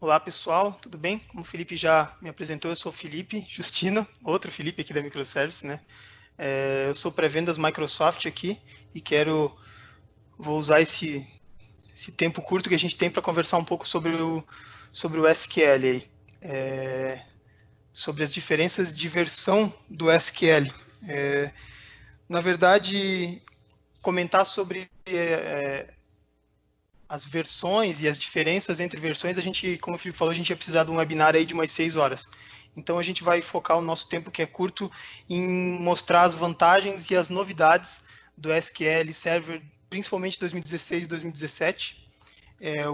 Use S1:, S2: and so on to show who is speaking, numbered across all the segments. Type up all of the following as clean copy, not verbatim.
S1: Olá pessoal, tudo bem? Como o Felipe já me apresentou, eu sou o Felipe Justino, outro Felipe aqui da Microservice, né? Eu sou pré-vendas Microsoft aqui e vou usar esse tempo curto que a gente tem para conversar um pouco sobre o SQL aí, sobre as diferenças de versão do SQL. Na verdade, comentar sobre as versões e as diferenças entre versões, como o Felipe falou, a gente ia precisar de um webinar aí de umas 6 horas. Então a gente vai focar o nosso tempo, que é curto, em mostrar as vantagens e as novidades do SQL Server, principalmente 2016 e 2017.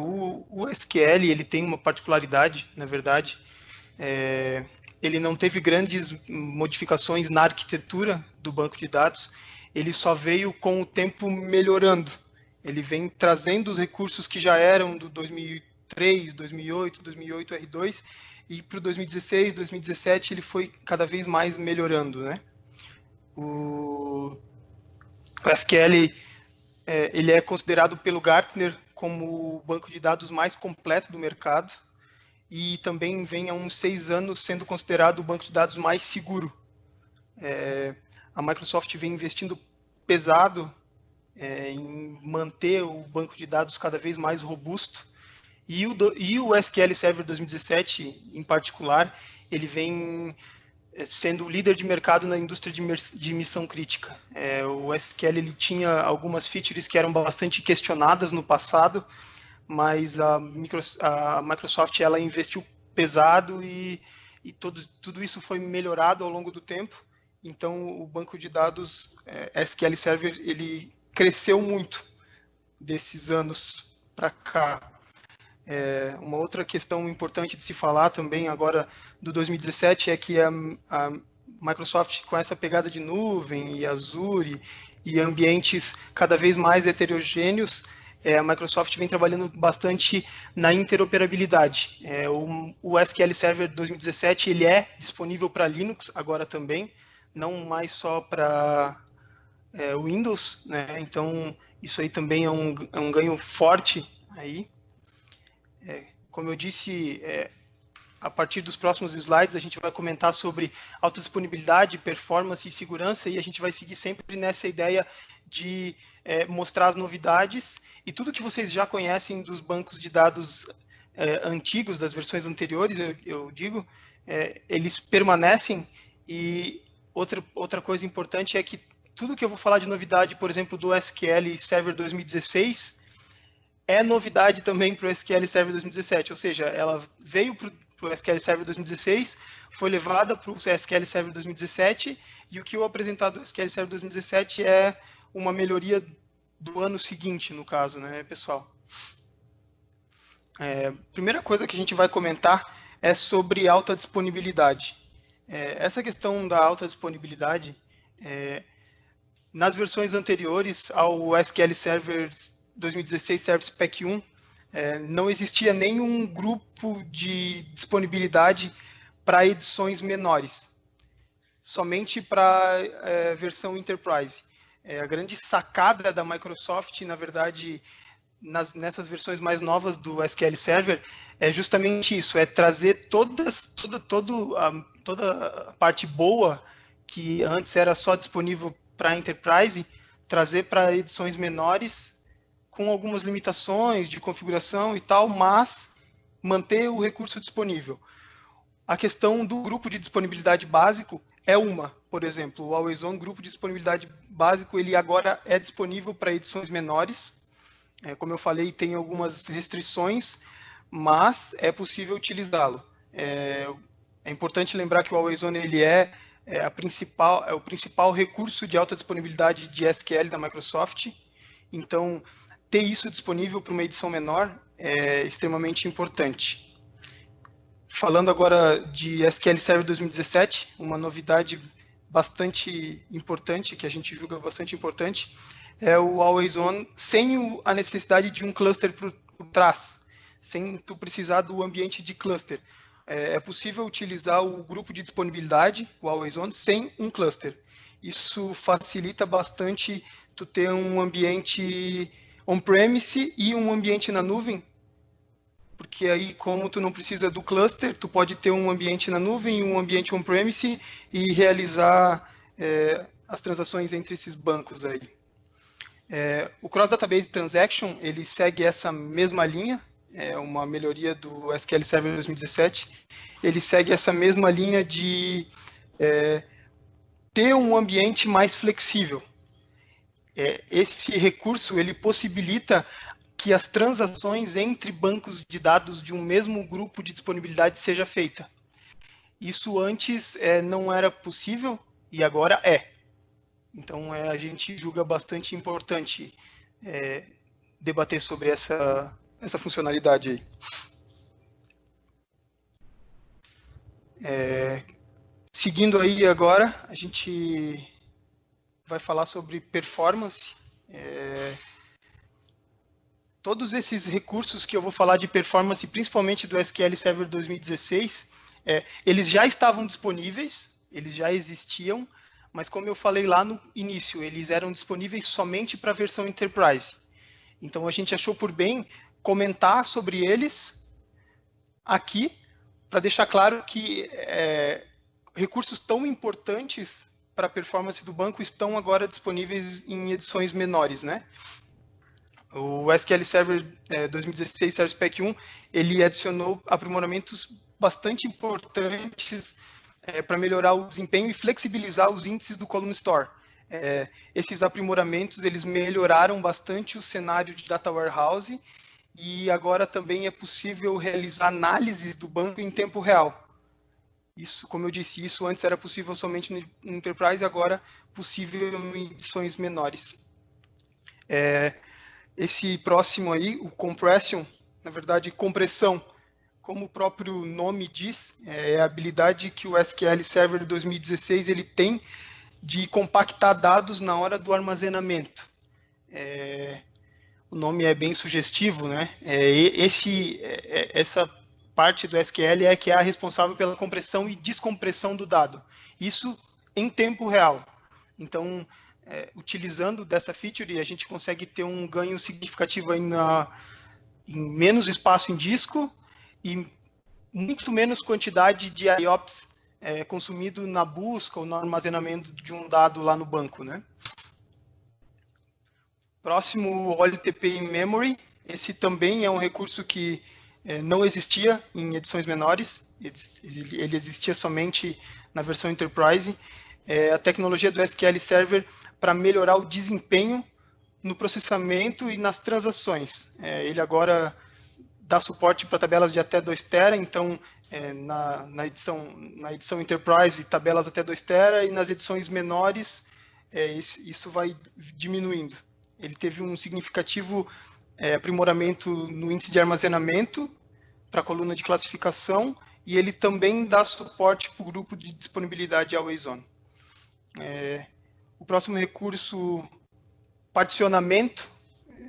S1: O SQL ele tem uma particularidade, na verdade, ele não teve grandes modificações na arquitetura do banco de dados, ele só veio com o tempo melhorando. Ele vem trazendo os recursos que já eram do 2003, 2008, 2008 R2, e para o 2016, 2017 ele foi cada vez mais melhorando, né? O SQL ele é considerado pelo Gartner como o banco de dados mais completo do mercado e também vem há uns 6 anos sendo considerado o banco de dados mais seguro. A Microsoft vem investindo pesado em manter o banco de dados cada vez mais robusto. E o SQL Server 2017, em particular, ele vem sendo o líder de mercado na indústria de missão crítica. O SQL ele tinha algumas features que eram bastante questionadas no passado, mas a Microsoft ela investiu pesado e tudo isso foi melhorado ao longo do tempo. Então, o banco de dados SQL Server ele cresceu muito desses anos para cá. Uma outra questão importante de se falar também agora do 2017 é que a Microsoft, com essa pegada de nuvem e Azure e ambientes cada vez mais heterogêneos, a Microsoft vem trabalhando bastante na interoperabilidade. O SQL Server 2017 ele é disponível para Linux agora também, não mais só para Windows, né? Então isso aí também é um ganho forte aí. Como eu disse, a partir dos próximos slides a gente vai comentar sobre alta disponibilidade, performance e segurança, e a gente vai seguir sempre nessa ideia de mostrar as novidades e tudo que vocês já conhecem dos bancos de dados antigos, das versões anteriores, eu digo, eles permanecem. E outra coisa importante é que tudo que eu vou falar de novidade, por exemplo, do SQL Server 2016, é novidade também para o SQL Server 2017, ou seja, ela veio para o SQL Server 2016, foi levada para o SQL Server 2017, e o que eu apresentar do SQL Server 2017 é uma melhoria do ano seguinte, no caso, né, pessoal? Primeira coisa que a gente vai comentar é sobre alta disponibilidade. Essa questão da alta disponibilidade, nas versões anteriores ao SQL Server 2016 Service Pack 1, não existia nenhum grupo de disponibilidade para edições menores, somente para versão Enterprise. A grande sacada da Microsoft, na verdade, nessas versões mais novas do SQL Server, é justamente isso, é trazer toda a parte boa que antes era só disponível para Enterprise, trazer para edições menores, com algumas limitações de configuração e tal, mas manter o recurso disponível. A questão do grupo de disponibilidade básico é uma, por exemplo, o Always On grupo de disponibilidade básico, ele agora é disponível para edições menores. Como eu falei, tem algumas restrições, mas é possível utilizá-lo. É importante lembrar que o Always On ele é o principal recurso de alta disponibilidade de SQL da Microsoft. Então, ter isso disponível para uma edição menor é extremamente importante. Falando agora de SQL Server 2017, uma novidade bastante importante, que a gente julga bastante importante, é o Always On sem a necessidade de um cluster por trás, sem tu precisar do ambiente de cluster. É possível utilizar o grupo de disponibilidade, o Always On, sem um cluster. Isso facilita bastante tu ter um ambiente on-premise e um ambiente na nuvem porque aí, como tu não precisa do cluster, tu pode ter um ambiente na nuvem e um ambiente on-premise e realizar as transações entre esses bancos aí. O Cross Database Transaction, ele segue essa mesma linha, é uma melhoria do SQL Server 2017, ele segue essa mesma linha de ter um ambiente mais flexível. Esse recurso, ele possibilita que as transações entre bancos de dados de um mesmo grupo de disponibilidade seja feita. Isso antes não era possível e agora é. Então, a gente julga bastante importante debater sobre essa funcionalidade aí. Seguindo aí agora, a gente vai falar sobre performance. Todos esses recursos que eu vou falar de performance, principalmente do SQL Server 2016, eles já estavam disponíveis, eles já existiam, mas como eu falei lá no início, eles eram disponíveis somente para a versão Enterprise. Então a gente achou por bem comentar sobre eles aqui, para deixar claro que recursos tão importantes para a performance do banco estão agora disponíveis em edições menores, né? O SQL Server 2016 Service Pack 1, ele adicionou aprimoramentos bastante importantes para melhorar o desempenho e flexibilizar os índices do Column Store. Esses aprimoramentos, eles melhoraram bastante o cenário de Data Warehouse e agora também é possível realizar análises do banco em tempo real. Isso, como eu disse, isso antes era possível somente no Enterprise, agora possível em edições menores. Esse próximo aí, o Compression, na verdade, compressão, como o próprio nome diz, é a habilidade que o SQL Server 2016 ele tem de compactar dados na hora do armazenamento. O nome é bem sugestivo, né? Essa parte do SQL que é a responsável pela compressão e descompressão do dado. Isso em tempo real. Então, utilizando dessa feature, a gente consegue ter um ganho significativo aí em menos espaço em disco e muito menos quantidade de IOPS consumido na busca ou no armazenamento de um dado lá no banco, né? Próximo, OLTP in Memory. Esse também é um recurso que não existia em edições menores, ele existia somente na versão Enterprise. A tecnologia do SQL Server para melhorar o desempenho no processamento e nas transações. Ele agora dá suporte para tabelas de até 2 TB, então na edição Enterprise, tabelas até 2 TB, e nas edições menores, isso vai diminuindo. Ele teve um significativo aprimoramento no índice de armazenamento para a coluna de classificação, e ele também dá suporte para o grupo de disponibilidade Always On. O próximo recurso, particionamento.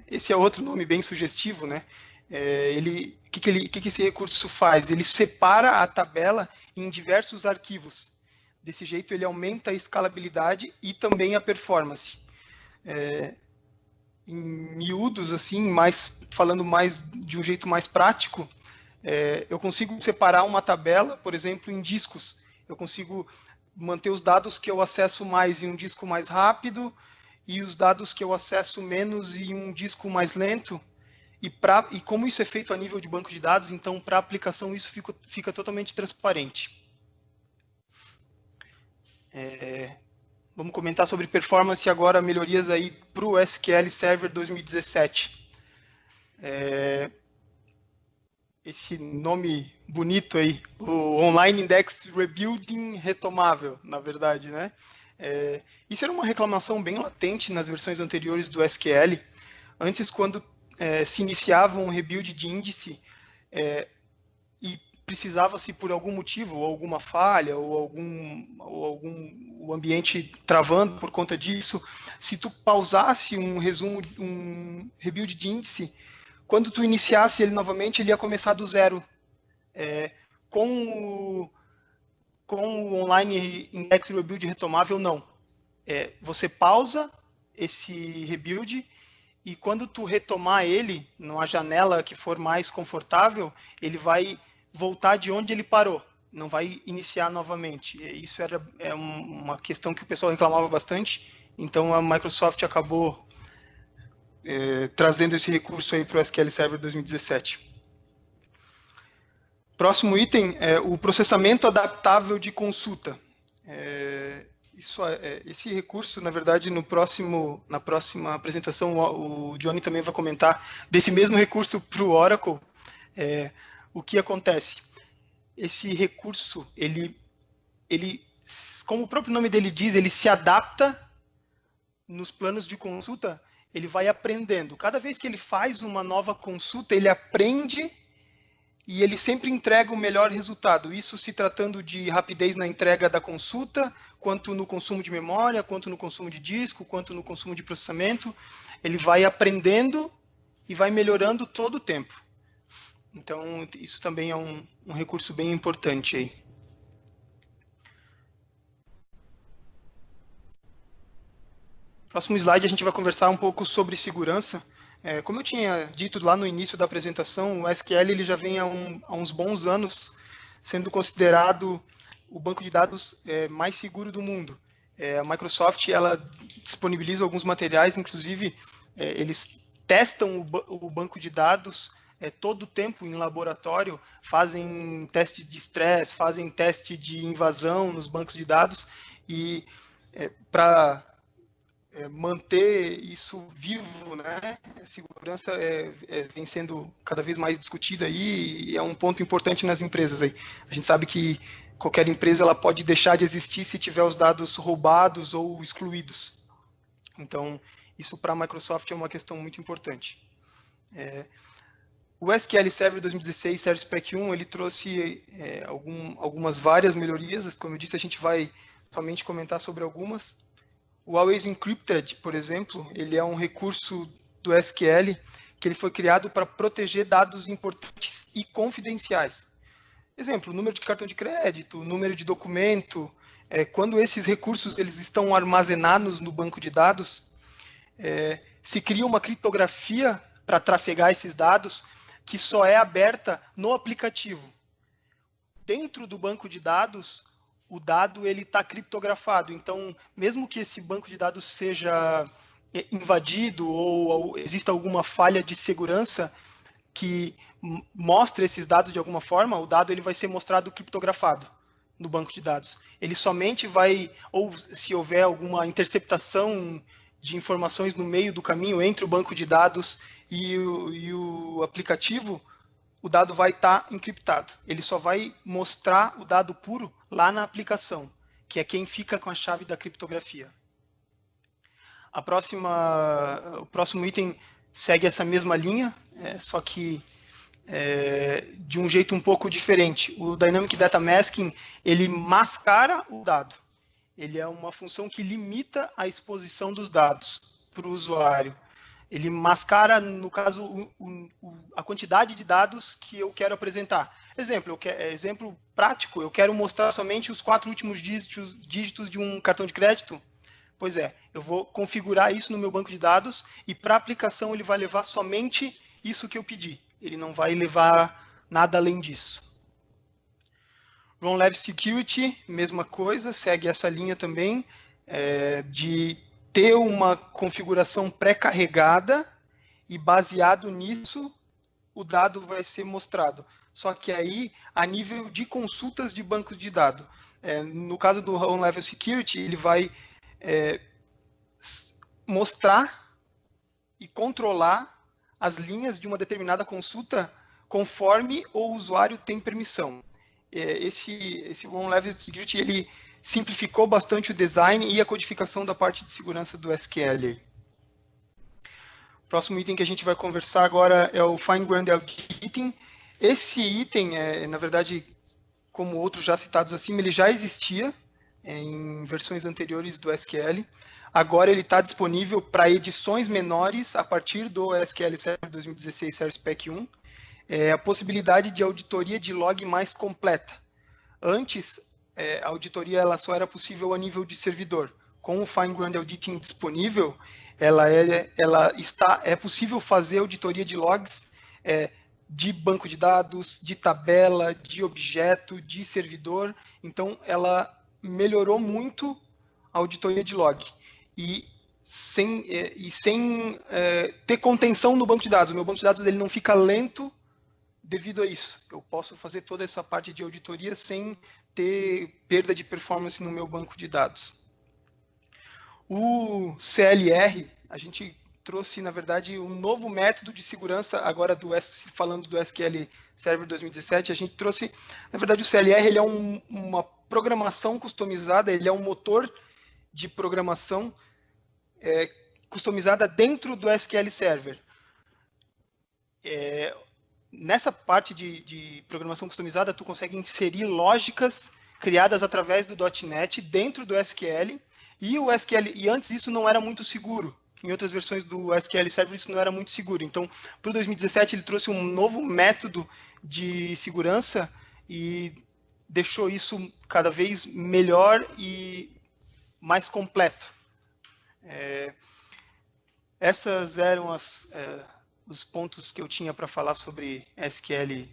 S1: Esse é outro nome bem sugestivo, né? O que esse recurso faz? Ele separa a tabela em diversos arquivos. Desse jeito, ele aumenta a escalabilidade e também a performance. Em miúdos, assim, falando mais de um jeito mais prático, eu consigo separar uma tabela, por exemplo, em discos. Eu consigo manter os dados que eu acesso mais em um disco mais rápido e os dados que eu acesso menos em um disco mais lento. E como isso é feito a nível de banco de dados, então, para a aplicação, isso fica totalmente transparente. Vamos comentar sobre performance agora, melhorias aí para o SQL Server 2017. Esse nome bonito aí, o Online Index Rebuilding Retomável, na verdade, né? Isso era uma reclamação bem latente nas versões anteriores do SQL. Antes, quando se iniciava um rebuild de índice e precisava-se, por algum motivo, ou alguma falha, ou o ambiente travando por conta disso, se tu pausasse um rebuild de índice, quando tu iniciasse ele novamente, ele ia começar do zero. Com o Online Index Rebuild Retomável, não. Você pausa esse rebuild e quando tu retomar ele, numa janela que for mais confortável, ele vai voltar de onde ele parou, não vai iniciar novamente. Isso é uma questão que o pessoal reclamava bastante, então a Microsoft acabou trazendo esse recurso aí para o SQL Server 2017. Próximo item é o processamento adaptável de consulta. Esse recurso, na verdade, na próxima apresentação, o Johnny também vai comentar desse mesmo recurso para o Oracle. O que acontece? Esse recurso, ele, como o próprio nome dele diz, ele se adapta nos planos de consulta, ele vai aprendendo. Cada vez que ele faz uma nova consulta, ele aprende e ele sempre entrega o melhor resultado. Isso se tratando de rapidez na entrega da consulta, quanto no consumo de memória, quanto no consumo de disco, quanto no consumo de processamento. Ele vai aprendendo e vai melhorando todo o tempo. Então, isso também é um recurso bem importante aí. Próximo slide, a gente vai conversar um pouco sobre segurança. Como eu tinha dito lá no início da apresentação, o SQL ele já vem há uns bons anos sendo considerado o banco de dados mais seguro do mundo. A Microsoft ela disponibiliza alguns materiais, inclusive eles testam o banco de dados todo o tempo em laboratório, fazem teste de estresse, fazem teste de invasão nos bancos de dados, e para manter isso vivo, né? A segurança vem sendo cada vez mais discutida aí, e é um ponto importante nas empresas aí. A gente sabe que qualquer empresa ela pode deixar de existir se tiver os dados roubados ou excluídos. Então, isso para a Microsoft é uma questão muito importante. O SQL Server 2016 Service Pack 1 ele trouxe algumas várias melhorias. Como eu disse, a gente vai somente comentar sobre algumas. O Always Encrypted, por exemplo, ele é um recurso do SQL que ele foi criado para proteger dados importantes e confidenciais. Exemplo, número de cartão de crédito, número de documento. Quando esses recursos eles estão armazenados no banco de dados, se cria uma criptografia para trafegar esses dados que só é aberta no aplicativo. Dentro do banco de dados, o dado ele está criptografado. Então, mesmo que esse banco de dados seja invadido ou exista alguma falha de segurança que mostre esses dados de alguma forma, o dado ele vai ser mostrado criptografado no banco de dados. Ele somente vai, ou se houver alguma interceptação de informações no meio do caminho entre o banco de dados e o aplicativo, o dado vai estar encriptado. Ele só vai mostrar o dado puro lá na aplicação, que é quem fica com a chave da criptografia. O próximo item segue essa mesma linha, só que de um jeito um pouco diferente. O Dynamic Data Masking, ele mascara o dado. Ele é uma função que limita a exposição dos dados para o usuário. Ele mascara, no caso, a quantidade de dados que eu quero apresentar. Exemplo prático, eu quero mostrar somente os 4 últimos dígitos de um cartão de crédito. Pois eu vou configurar isso no meu banco de dados e para a aplicação ele vai levar somente isso que eu pedi. Ele não vai levar nada além disso. Run Level Security, mesma coisa, segue essa linha também, de ter uma configuração pré-carregada e baseado nisso, o dado vai ser mostrado. Só que aí, a nível de consultas de bancos de dados. No caso do Run Level Security, ele vai mostrar e controlar as linhas de uma determinada consulta conforme o usuário tem permissão. Esse Run Level Security, ele simplificou bastante o design e a codificação da parte de segurança do SQL. O próximo item que a gente vai conversar agora é o Fine Grained Auditing. Esse item, na verdade, como outros já citados acima, ele já existia em versões anteriores do SQL. Agora ele está disponível para edições menores a partir do SQL Server 2016 Service Pack 1. A possibilidade de auditoria de log mais completa. Antes, a auditoria ela só era possível a nível de servidor. Com o Fine Grained Auditing disponível, É possível fazer auditoria de logs de banco de dados, de tabela, de objeto, de servidor. Então, ela melhorou muito a auditoria de log. E sem ter contenção no banco de dados. O meu banco de dados ele não fica lento devido a isso. Eu posso fazer toda essa parte de auditoria sem ter perda de performance no meu banco de dados. O CLR, a gente trouxe, na verdade, um novo método de segurança, agora falando do SQL Server 2017, a gente trouxe, na verdade, o CLR ele é uma programação customizada, ele é um motor de programação customizada dentro do SQL Server. Nessa parte de programação customizada, tu consegue inserir lógicas criadas através do .NET dentro do SQL, e antes isso não era muito seguro. Em outras versões do SQL Server isso não era muito seguro. Então, para o 2017 ele trouxe um novo método de segurança e deixou isso cada vez melhor e mais completo. Essas eram os pontos que eu tinha para falar sobre SQL